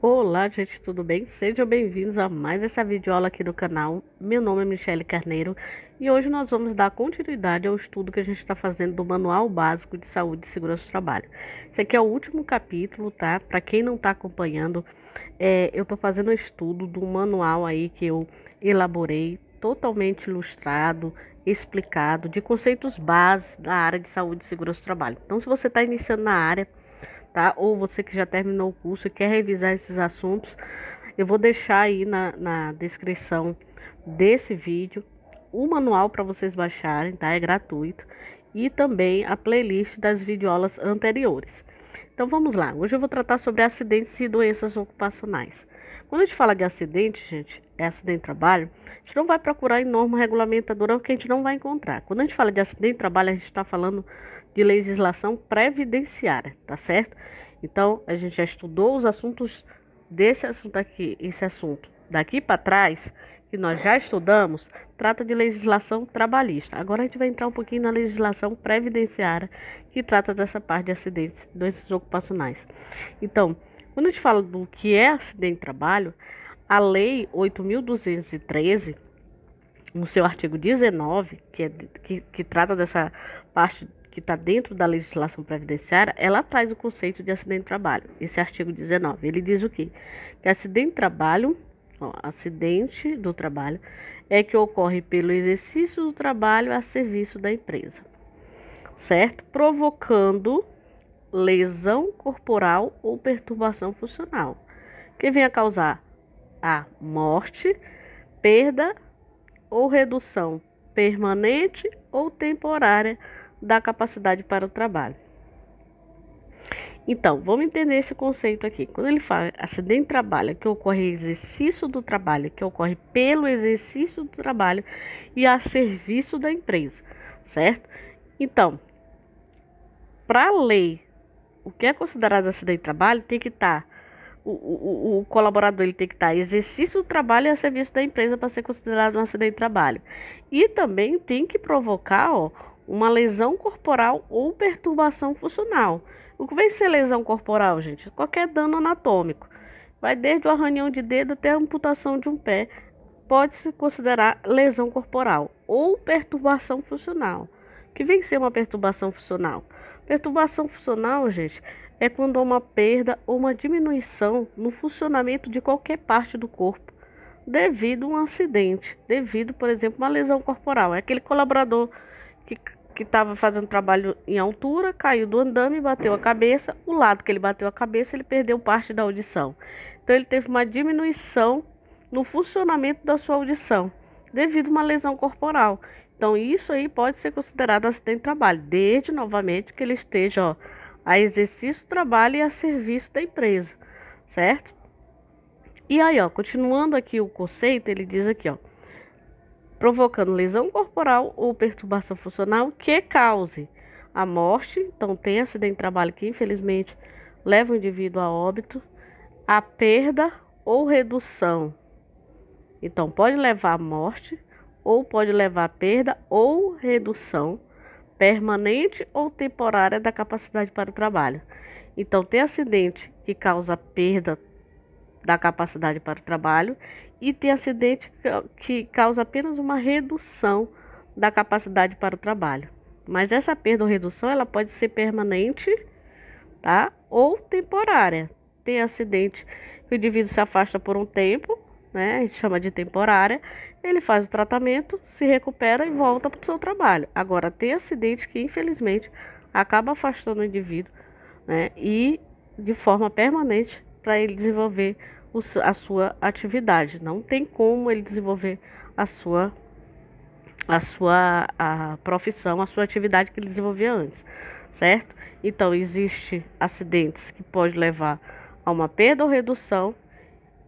Olá, gente, tudo bem? Sejam bem-vindos a mais essa videoaula aqui do canal. Meu nome é Michele Carneiro e hoje nós vamos dar continuidade ao estudo que a gente está fazendo do Manual Básico de Saúde e Segurança do Trabalho. Esse aqui é o último capítulo, tá? Para quem não está acompanhando, eu estou fazendo um estudo do manual aí que eu elaborei, totalmente ilustrado, explicado, de conceitos básicos da área de saúde e segurança do trabalho. Então, se você está iniciando na área, tá? Ou você que já terminou o curso e quer revisar esses assuntos, eu vou deixar aí na descrição desse vídeo o manual para vocês baixarem, tá? É gratuito. E também a playlist das videoaulas anteriores. Então vamos lá. Hoje eu vou tratar sobre acidentes e doenças ocupacionais. Quando a gente fala de acidente, gente, é acidente de trabalho, a gente não vai procurar em norma regulamentadora porque a gente não vai encontrar. Quando a gente fala de acidente de trabalho, a gente está falando de legislação previdenciária, tá certo? Então, a gente já estudou os assuntos desse assunto aqui, esse assunto daqui para trás, que nós já estudamos, trata de legislação trabalhista. Agora a gente vai entrar um pouquinho na legislação previdenciária, que trata dessa parte de acidentes, doenças ocupacionais. Então, quando a gente fala do que é acidente de trabalho, a Lei 8.213, no seu artigo 19, que trata dessa parte que está dentro da legislação previdenciária, ela traz o conceito de acidente de trabalho. Esse artigo 19, ele diz o quê? Que acidente de trabalho, acidente do trabalho, é que ocorre pelo exercício do trabalho a serviço da empresa, certo? Provocando lesão corporal ou perturbação funcional, que vem a causar a morte, perda ou redução permanente ou temporária da capacidade para o trabalho. Então, vamos entender esse conceito aqui. Quando ele fala acidente de trabalho, que ocorre exercício do trabalho, que ocorre pelo exercício do trabalho e a serviço da empresa, certo? Então, para a lei, o que é considerado acidente de trabalho tem que estar o colaborador ele tem que estar exercício do trabalho e a serviço da empresa para ser considerado um acidente de trabalho. E também tem que provocar uma lesão corporal ou perturbação funcional. O que vai ser lesão corporal, gente? Qualquer dano anatômico. Vai desde o arranhão de dedo até a amputação de um pé. Pode se considerar lesão corporal ou perturbação funcional. O que vem ser uma perturbação funcional? Perturbação funcional, gente, é quando há uma perda ou uma diminuição no funcionamento de qualquer parte do corpo devido a um acidente, devido, por exemplo, a uma lesão corporal. É aquele colaborador que estava fazendo trabalho em altura, caiu do andame e bateu a cabeça. O lado que ele bateu a cabeça, ele perdeu parte da audição. Então, ele teve uma diminuição no funcionamento da sua audição devido a uma lesão corporal. Então, isso aí pode ser considerado acidente de trabalho, desde, novamente, que ele esteja a exercício do trabalho e a serviço da empresa, certo? E aí, continuando aqui o conceito, ele diz aqui, provocando lesão corporal ou perturbação funcional que cause a morte. Então, tem acidente de trabalho que, infelizmente, leva o indivíduo a óbito, a perda ou redução. Então, pode levar à morte, ou pode levar a perda ou redução permanente ou temporária da capacidade para o trabalho. Então, tem acidente que causa perda da capacidade para o trabalho e tem acidente que causa apenas uma redução da capacidade para o trabalho. Mas essa perda ou redução, ela pode ser permanente, tá? Ou temporária. Tem acidente que o indivíduo se afasta por um tempo, né? A gente chama de temporária. Ele faz o tratamento, se recupera e volta para o seu trabalho. Agora, tem acidente que, infelizmente, acaba afastando o indivíduo, né? E de forma permanente para ele desenvolver a sua atividade. Não tem como ele desenvolver a profissão, a sua atividade que ele desenvolvia antes, certo? Então, existe acidentes que pode levar a uma perda ou redução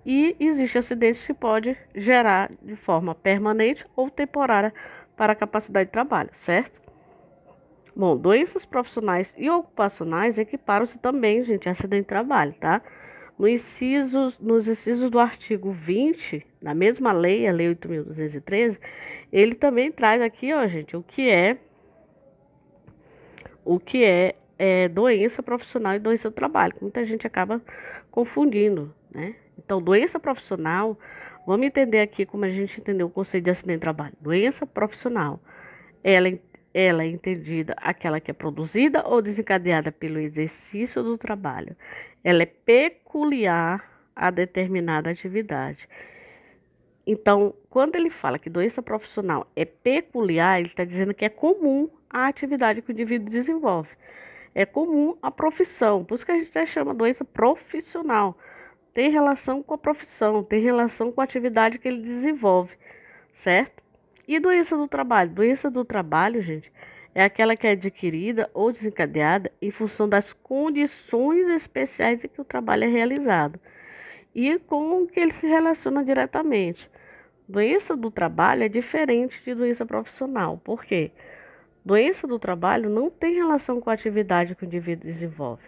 e existe acidentes que pode gerar de forma permanente ou temporária para a capacidade de trabalho, certo? Bom, doenças profissionais e ocupacionais equiparam-se também, gente, a acidente de trabalho, tá? Nos incisos do artigo 20, na mesma lei, a Lei 8.213, ele também traz aqui, gente, o que é doença profissional e doença do trabalho, que muita gente acaba confundindo, né? Então, doença profissional, vamos entender aqui como a gente entendeu o conceito de acidente de trabalho. Doença profissional, ela, ela é entendida aquela que é produzida ou desencadeada pelo exercício do trabalho. Ela é peculiar a determinada atividade. Então, quando ele fala que doença profissional é peculiar, ele está dizendo que é comum à atividade que o indivíduo desenvolve. É comum à profissão, por isso que a gente até chama doença profissional. Tem relação com a profissão, tem relação com a atividade que ele desenvolve, certo? E doença do trabalho? Doença do trabalho, gente, é aquela que é adquirida ou desencadeada em função das condições especiais em que o trabalho é realizado e com o que ele se relaciona diretamente. Doença do trabalho é diferente de doença profissional. Por quê? Doença do trabalho não tem relação com a atividade que o indivíduo desenvolve.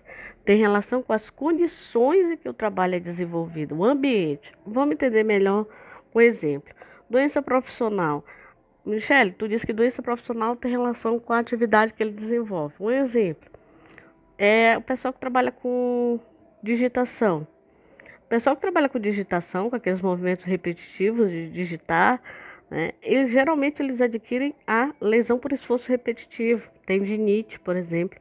Tem relação com as condições em que o trabalho é desenvolvido, o ambiente. Vamos entender melhor com exemplo. Doença profissional. Michele, tu disse que doença profissional tem relação com a atividade que ele desenvolve. Um exemplo é o pessoal que trabalha com digitação. O pessoal que trabalha com digitação, com aqueles movimentos repetitivos de digitar, né, geralmente eles adquirem a lesão por esforço repetitivo, tendinite, por exemplo.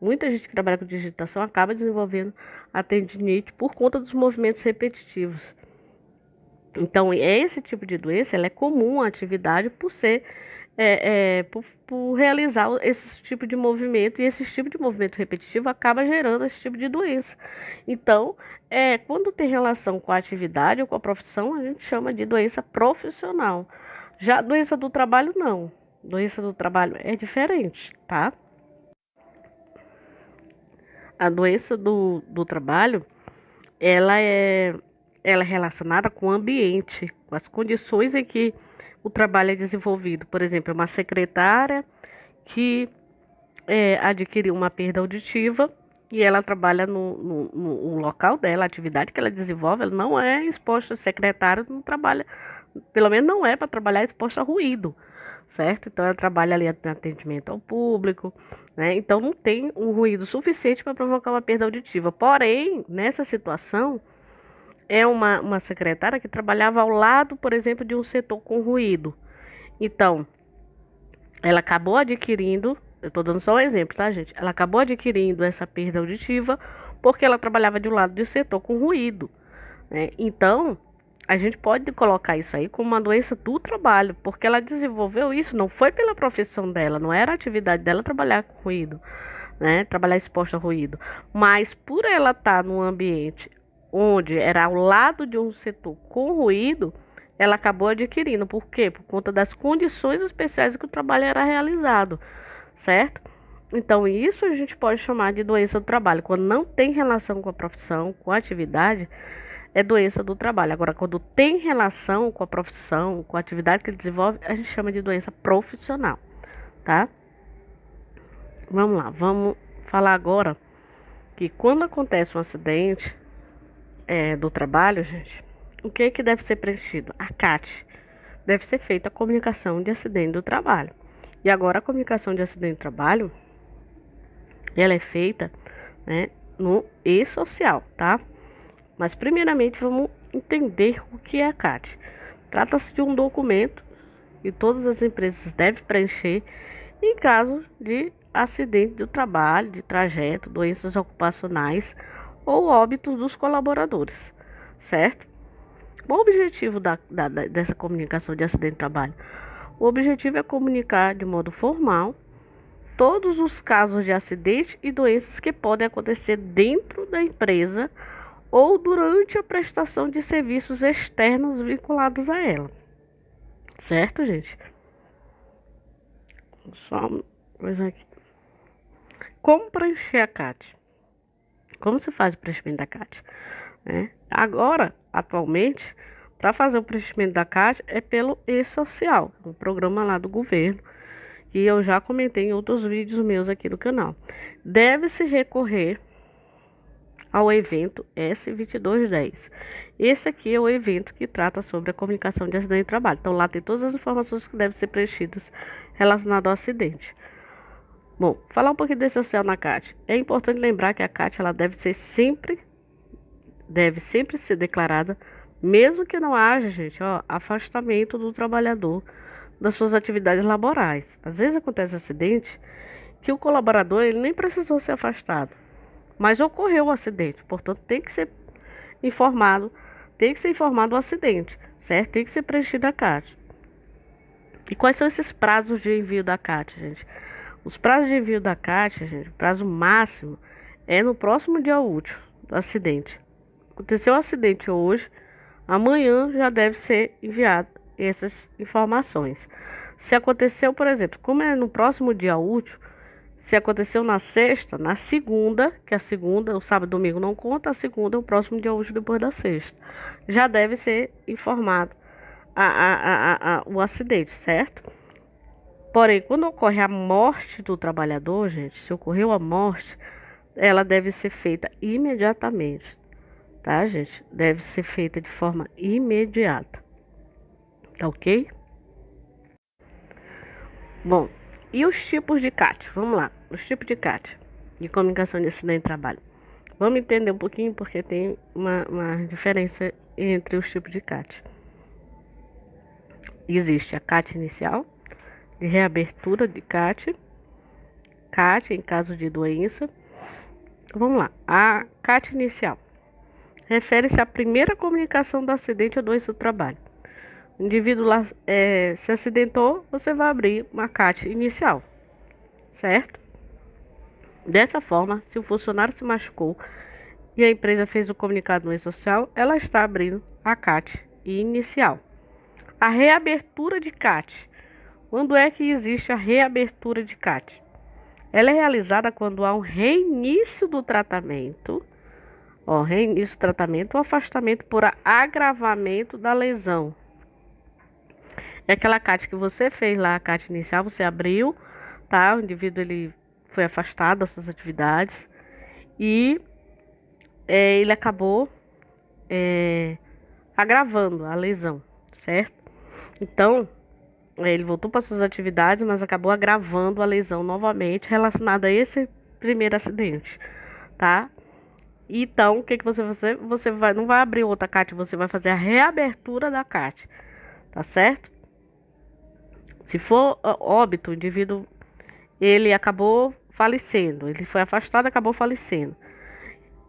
Muita gente que trabalha com digitação acaba desenvolvendo a tendinite por conta dos movimentos repetitivos. Então, esse tipo de doença ela é comum à atividade por ser por realizar esse tipo de movimento, e esse tipo de movimento repetitivo acaba gerando esse tipo de doença. Então, quando tem relação com a atividade ou com a profissão, a gente chama de doença profissional. Já a doença do trabalho, não. Doença do trabalho é diferente, tá? A doença do trabalho, ela é relacionada com o ambiente, com as condições em que o trabalho é desenvolvido. Por exemplo, uma secretária que adquiriu uma perda auditiva e ela trabalha no local dela, a atividade que ela desenvolve, ela não é exposta, a secretária não trabalha, pelo menos não é para trabalhar exposta a ruído, certo? Então ela trabalha ali no atendimento ao público, né? Então não tem um ruído suficiente para provocar uma perda auditiva. Porém, nessa situação, é uma secretária que trabalhava ao lado, por exemplo, de um setor com ruído. Então, ela acabou adquirindo, eu estou dando só um exemplo, tá, gente? Ela acabou adquirindo essa perda auditiva porque ela trabalhava de um lado de um setor com ruído, né? Então, a gente pode colocar isso aí como uma doença do trabalho, porque ela desenvolveu isso, não foi pela profissão dela, não era a atividade dela trabalhar com ruído, né? Trabalhar exposta a ruído, mas por ela estar num ambiente onde era ao lado de um setor com ruído, ela acabou adquirindo. Por quê? Por conta das condições especiais que o trabalho era realizado, certo? Então, isso a gente pode chamar de doença do trabalho. Quando não tem relação com a profissão, com a atividade, é doença do trabalho. Agora, quando tem relação com a profissão, com a atividade que ele desenvolve, a gente chama de doença profissional, tá? Vamos lá, vamos falar agora que quando acontece um acidente do trabalho, gente, o que deve ser preenchido? A CAT. Deve ser feita a comunicação de acidente do trabalho. E agora a comunicação de acidente do trabalho, ela é feita, né, no e-social, tá? Mas primeiramente vamos entender o que é a CAT. Trata-se de um documento que todas as empresas devem preencher em caso de acidente do trabalho, de trajeto, doenças ocupacionais ou óbitos dos colaboradores, certo? O objetivo dessa comunicação de acidente de trabalho? O objetivo é comunicar de modo formal todos os casos de acidente e doenças que podem acontecer dentro da empresa ou durante a prestação de serviços externos vinculados a ela. Certo, gente? Só uma coisa aqui. Como preencher a CAT? Como se faz o preenchimento da CAT? Agora, atualmente, para fazer o preenchimento da CAT é pelo e-social, um programa lá do governo, que eu já comentei em outros vídeos meus aqui no canal. Deve-se recorrer ao evento S2210. Esse aqui é o evento que trata sobre a comunicação de acidente de trabalho. Então lá tem todas as informações que devem ser preenchidas relacionadas ao acidente. Bom, falar um pouquinho desse social na CAT. É importante lembrar que a CAT ela deve sempre ser declarada, mesmo que não haja, gente, ó, afastamento do trabalhador das suas atividades laborais. Às vezes acontece acidente que o colaborador ele nem precisou ser afastado, mas ocorreu o acidente, portanto informado, tem que ser informado o acidente, certo? Tem que ser preenchida a CAT. E quais são esses prazos de envio da CAT, gente? Os prazos de envio da CAT, gente, o prazo máximo é no próximo dia útil do acidente. Aconteceu o acidente hoje, amanhã já deve ser enviado essas informações. Se aconteceu, por exemplo, como é no próximo dia útil, se aconteceu na sexta, na segunda, que a segunda, o sábado e domingo não conta, a segunda é o próximo dia útil depois da sexta. Já deve ser informado o acidente, certo? Porém, quando ocorre a morte do trabalhador, gente, se ocorreu a morte, ela deve ser feita imediatamente, tá, gente? Deve ser feita de forma imediata, tá ok? Bom, e os tipos de CAT? Vamos lá, os tipos de CAT, de comunicação de acidente de trabalho. Vamos entender um pouquinho porque tem uma diferença entre os tipos de CAT. Existe a CAT inicial, de reabertura de CAT, CAT em caso de doença. Vamos lá, a CAT inicial refere-se à primeira comunicação do acidente ou doença do trabalho. O indivíduo lá se acidentou, você vai abrir uma CAT inicial, certo? Dessa forma, se o funcionário se machucou e a empresa fez o comunicado no social, ela está abrindo a CAT inicial. A reabertura de CAT. Quando é que existe a reabertura de CAT? Ela é realizada quando há um reinício do tratamento, reinício do tratamento ou afastamento por agravamento da lesão. É aquela CAT que você fez lá, a CAT inicial, você abriu, tá? O indivíduo ele foi afastado das suas atividades e ele acabou agravando a lesão, certo? Então, ele voltou para suas atividades, mas acabou agravando a lesão novamente relacionada a esse primeiro acidente, tá? Então, o que você vai fazer? Você não vai abrir outra CAT, você vai fazer a reabertura da CAT, tá certo? Se for óbito, o indivíduo ele acabou falecendo, ele foi afastado, acabou falecendo.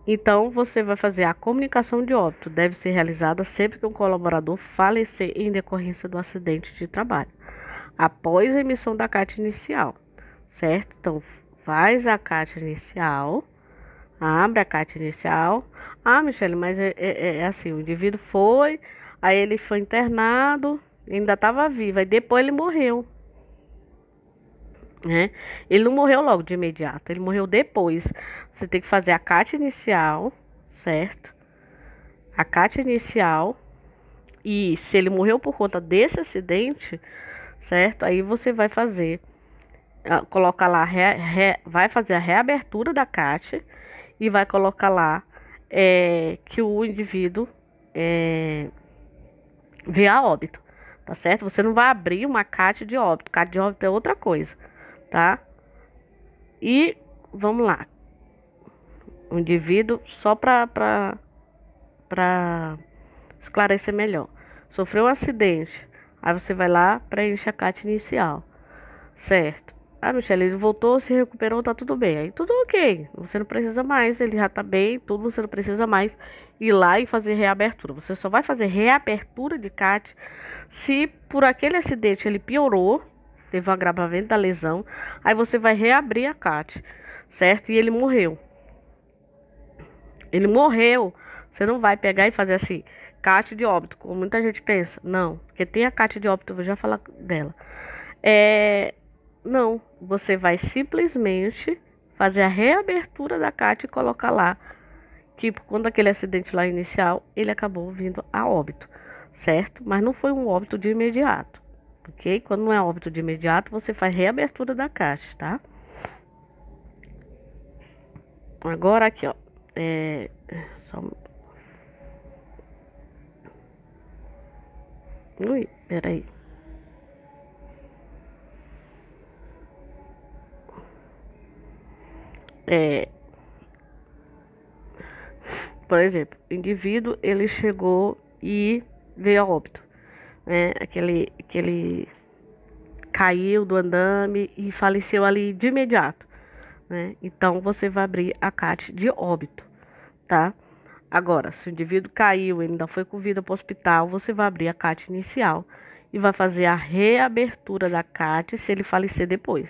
Então, você vai fazer a comunicação de óbito. Deve ser realizada sempre que um colaborador falecer em decorrência do acidente de trabalho, após a emissão da CAT inicial, certo? Então, faz a CAT inicial, abre a CAT inicial. Ah, Michele, mas é assim, o indivíduo foi, aí ele foi internado, ainda estava vivo, aí depois ele morreu, né? Ele não morreu logo de imediato, ele morreu depois. Você tem que fazer a CAT inicial, certo? A CAT inicial. E se ele morreu por conta desse acidente, certo? Aí você vai fazer, colocar lá, vai fazer a reabertura da CAT e vai colocar lá que o indivíduo veio a óbito, tá certo? Você não vai abrir uma CAT de óbito. CAT de óbito é outra coisa, tá? E vamos lá. O indivíduo, só para esclarecer melhor, sofreu um acidente. Aí você vai lá, preenche a CAT inicial, certo? Ah, Michelle, ele voltou, se recuperou, tá tudo bem. Aí tudo ok, você não precisa mais, ele já tá bem, tudo, você não precisa mais ir lá e fazer reabertura. Você só vai fazer reabertura de CAT se por aquele acidente ele piorou, teve um agravamento da lesão, aí você vai reabrir a CAT, certo? E ele morreu. Ele morreu. Você não vai pegar e fazer assim, CAT de óbito, como muita gente pensa. Não, porque tem a CAT de óbito, eu vou já falar dela. Não, você vai simplesmente fazer a reabertura da CAT e colocar lá que quando aquele acidente lá inicial, ele acabou vindo a óbito, certo? Mas não foi um óbito de imediato, ok? Quando não é óbito de imediato, você faz reabertura da CAT, tá? Agora aqui, ó, só... Ui, peraí. Por exemplo, o indivíduo ele chegou e veio a óbito, né? Aquele caiu do andame e faleceu ali de imediato, né? Então você vai abrir a CAT de óbito, tá? Agora, se o indivíduo caiu e ainda foi com vida para o hospital, você vai abrir a CAT inicial e vai fazer a reabertura da CAT se ele falecer depois,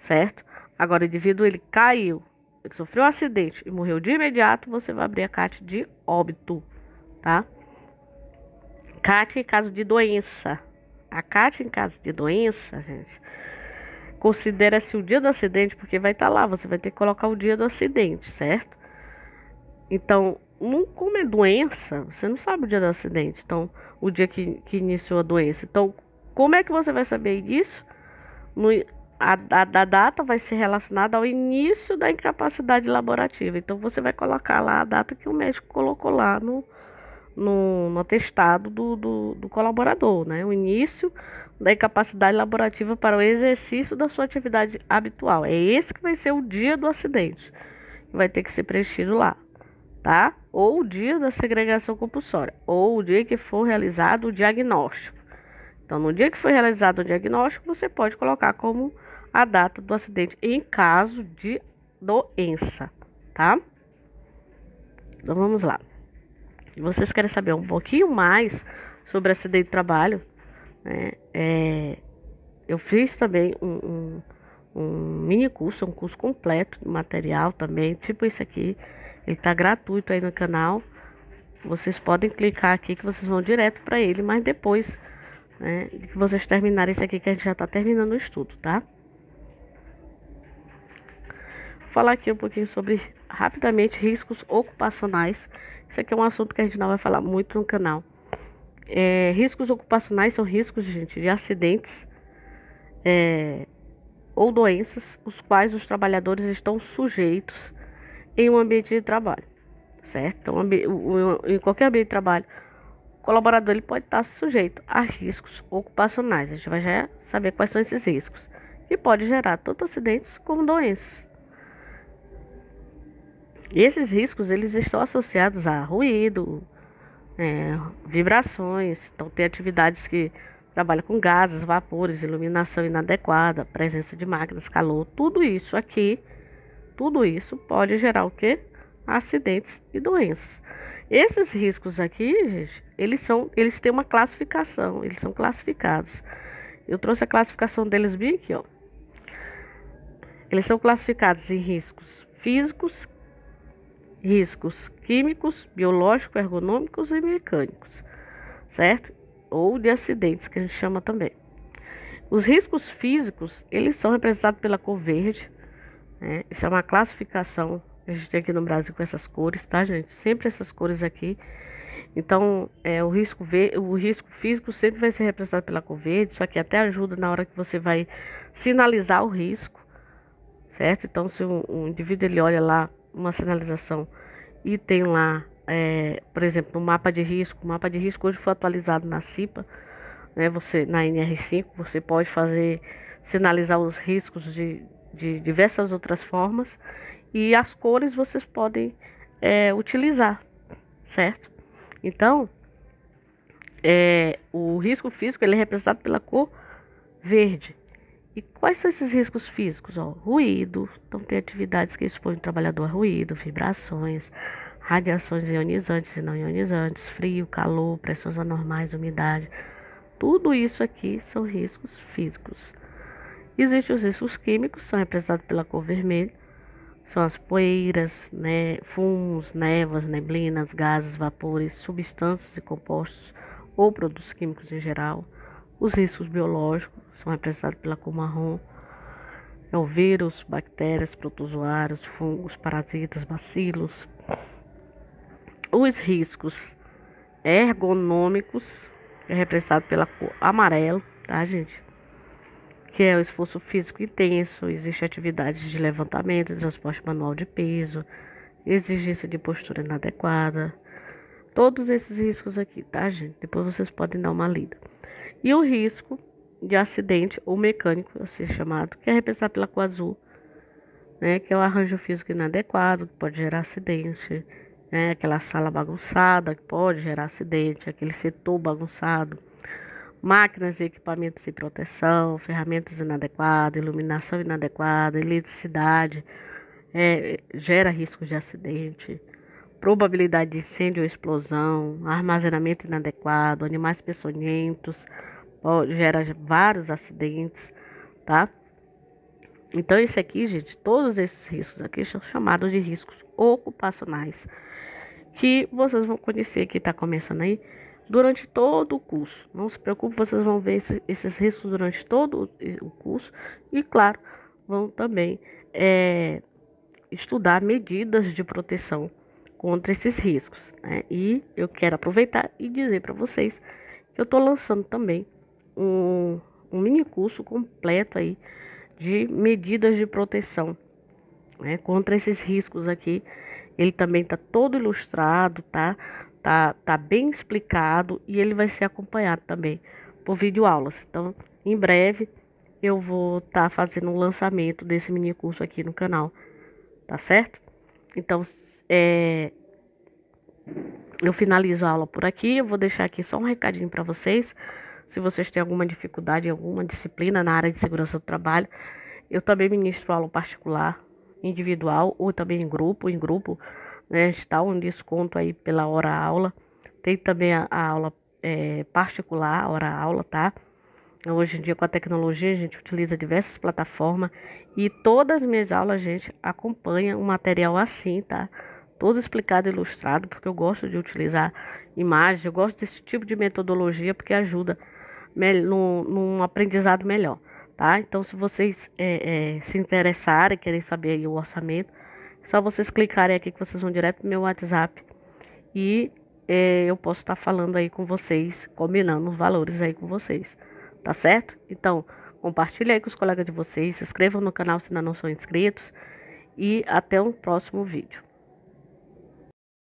certo? Agora, o indivíduo ele caiu, ele sofreu um acidente e morreu de imediato, você vai abrir a CAT de óbito, tá? CAT em caso de doença. A CAT em caso de doença, gente, considera-se o dia do acidente, porque vai estar lá, você vai ter que colocar o dia do acidente, certo? Então, como é doença, você não sabe o dia do acidente, então, o dia que iniciou a doença. Então, como é que você vai saber disso? A data vai ser relacionada ao início da incapacidade laborativa. Então, você vai colocar lá a data que o médico colocou lá no atestado do colaborador, né? O início da incapacidade laborativa para o exercício da sua atividade habitual. É esse que vai ser o dia do acidente. Vai ter que ser preenchido lá, tá? Ou o dia da segregação compulsória, ou o dia que for realizado o diagnóstico. Então, no dia que for realizado o diagnóstico, você pode colocar como a data do acidente em caso de doença, tá? Então, vamos lá. Vocês querem saber um pouquinho mais sobre acidente de trabalho, né? Eu fiz também um mini curso, um curso completo de material também, tipo esse aqui. Ele tá gratuito aí no canal. Vocês podem clicar aqui que vocês vão direto para ele, mas depois, né, de que vocês terminarem esse aqui, que a gente já tá terminando o estudo, tá? Vou falar aqui um pouquinho sobre, rapidamente, riscos ocupacionais. Isso aqui é um assunto que a gente não vai falar muito no canal. Riscos ocupacionais são riscos, gente, de acidentes ou doenças, os quais os trabalhadores estão sujeitos em um ambiente de trabalho, certo? Então, em qualquer ambiente de trabalho, o colaborador ele pode estar sujeito a riscos ocupacionais. A gente vai já saber quais são esses riscos, que pode gerar tanto acidentes como doenças. E esses riscos eles estão associados a ruído, vibrações. Então, tem atividades que trabalham com gases, vapores, iluminação inadequada, presença de máquinas, calor. Tudo isso aqui, tudo isso pode gerar o quê? Acidentes e doenças. Esses riscos aqui, gente, eles têm uma classificação, eles são classificados. Eu trouxe a classificação deles bem aqui, ó. Eles são classificados em riscos físicos, riscos químicos, biológicos, ergonômicos e mecânicos, certo? Ou de acidentes, que a gente chama também. Os riscos físicos, eles são representados pela cor verde, né? Isso é uma classificação que a gente tem aqui no Brasil com essas cores, tá, gente? Sempre essas cores aqui. Então, o risco físico sempre vai ser representado pela cor verde, isso aqui até ajuda na hora que você vai sinalizar o risco, certo? Então, se um indivíduo ele olha lá uma sinalização e tem lá, por exemplo, no mapa de risco, o mapa de risco hoje foi atualizado na CIPA, né? Você na NR5 você pode sinalizar os riscos de diversas outras formas e as cores vocês podem utilizar, certo? Então, o risco físico ele é representado pela cor verde. E quais são esses riscos físicos? Ruído, então tem atividades que expõem o trabalhador a ruído, vibrações, radiações ionizantes e não ionizantes, frio, calor, pressões anormais, umidade. Tudo isso aqui são riscos físicos. Existem os riscos químicos, são representados pela cor vermelha. São as poeiras, né, fumos, névoas, neblinas, gases, vapores, substâncias e compostos ou produtos químicos em geral. Os riscos biológicos são representados pela cor marrom. Vírus, bactérias, protozoários, fungos, parasitas, bacilos. Os riscos ergonômicos é representado pela cor amarelo, tá, gente? Que é o esforço físico intenso, existe atividades de levantamento, transporte manual de peso, exigência de postura inadequada. Todos esses riscos aqui, tá, gente? Depois vocês podem dar uma lida. E o risco de acidente ou mecânico, assim chamado, que é representado pela cor azul, né? Que é o arranjo físico inadequado, que pode gerar acidente, né? Aquela sala bagunçada que pode gerar acidente, aquele setor bagunçado, máquinas e equipamentos sem proteção, ferramentas inadequadas, iluminação inadequada, eletricidade, gera risco de acidente, probabilidade de incêndio ou explosão, armazenamento inadequado, animais peçonhentos, gera vários acidentes, tá? Então, esse aqui, gente, todos esses riscos aqui são chamados de riscos ocupacionais, que vocês vão conhecer, que está começando aí, durante todo o curso. Não se preocupe, vocês vão ver esses riscos durante todo o curso e, claro, vão também estudar medidas de proteção contra esses riscos, né? E eu quero aproveitar e dizer para vocês que eu estou lançando também um mini curso completo aí de medidas de proteção, né, contra esses riscos aqui. Ele também está todo ilustrado, tá bem explicado e ele vai ser acompanhado também por videoaulas. Então, em breve eu vou estar fazendo um lançamento desse mini curso aqui no canal, tá certo? Então, eu finalizo a aula por aqui. Eu vou deixar aqui só um recadinho para vocês. Se vocês têm alguma dificuldade em alguma disciplina na área de segurança do trabalho, eu também ministro aula particular, individual ou também em grupo. Em grupo, né, está um desconto aí pela hora aula. Tem também a aula particular, hora aula, tá? Hoje em dia, com a tecnologia, a gente utiliza diversas plataformas e todas as minhas aulas, gente, acompanham um material assim, tá? Todo explicado e ilustrado, porque eu gosto de utilizar imagens, eu gosto desse tipo de metodologia porque ajuda num aprendizado melhor, tá? Então, se vocês se interessarem, querem saber aí o orçamento, é só vocês clicarem aqui que vocês vão direto no meu WhatsApp e eu posso estar falando aí com vocês, combinando os valores aí com vocês, tá certo? Então, compartilhe aí com os colegas de vocês, se inscrevam no canal se ainda não são inscritos e até um próximo vídeo.